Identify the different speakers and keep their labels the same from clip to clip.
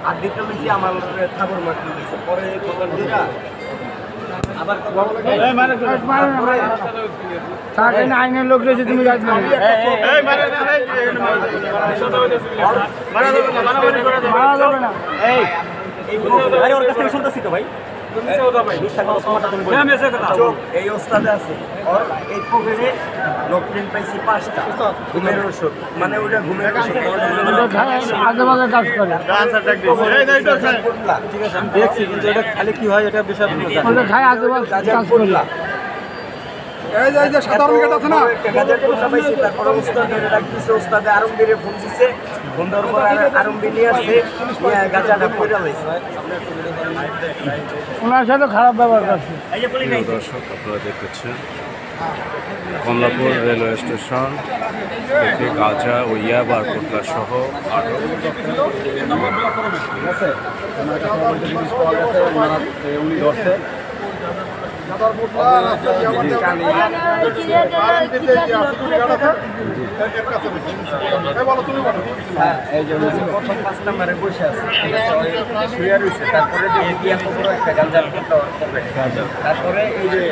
Speaker 1: আর দিতে বলছি আমার ঠাকুর মাটি দিয়েছে পরে দোকান দিরা আবার
Speaker 2: আইনের লোক রয়েছে তুমি
Speaker 1: ওর কাছ থেকে শুনতেছি তো ভাই এই ওস্তাদে আছে ওর এই পকেটে লোকপ্রিন্ট পাইছি 5টা ঘুমের ওষুধ মানে ওটা ঘুমের ওষুধ
Speaker 2: আগে বাগে কাজ করে
Speaker 1: ঠিক আছে আমি দেখছি কিন্তু এটা খালি কি হয় এটা বিষয়
Speaker 2: ওটা খায় আগে বাগে কাজ করলা
Speaker 3: এই যে সাধারণ গেট আছে না
Speaker 1: তারপরে ওস্তাদের ডাকতেছে ওস্তাদে আরম্ভীরে ফোন দিচ্ছে ফোন দেওয়ার পর আরম্ভী নিয়ে আসছে গাঁজাটা পড়ে লাইছে
Speaker 2: ওনার সাথে খারাপ ব্যবহার করছে।
Speaker 4: দর্শক আপনারা দেখতেছেন কমলাপুর রেলওয়ে স্টেশন থেকে গাঁজা ও ইয়াবার পোটলা সহ আরও
Speaker 3: উনি ধরছে
Speaker 1: প্রথম 5 নম্বরে বসে আছে শুয়ে রয়েছে তারপরে একটা গাঞ্জার তারপরে এই যে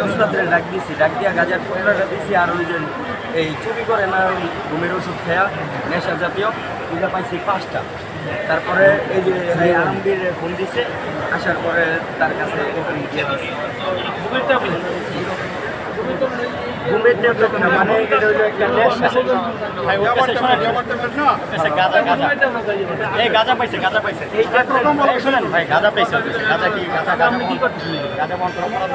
Speaker 1: ওস্তাদের ডাক দিয়েছি ডাক দিয়া গাঁজার পোটলাটা দিয়েছি আর ওই যে এই চুরি করে না ওই ঘুমের ওষুধ খেয়া নেশা জাতীয় ওইটা পাইছি 5টা তারপরে এই যে আলমগীর ফোন দিছে আসার পরে তার কাছে দিয়ে দিচ্ছে ঘুমের ট্যাবলেট না মানে এটা হলো একটা নেশা
Speaker 5: গাঁজা পাইছে
Speaker 1: এই ট্যাবলেট
Speaker 5: শুনেন ভাই গাঁজা পাইছে গাঁজা কি গাঁজা বন্ধ করা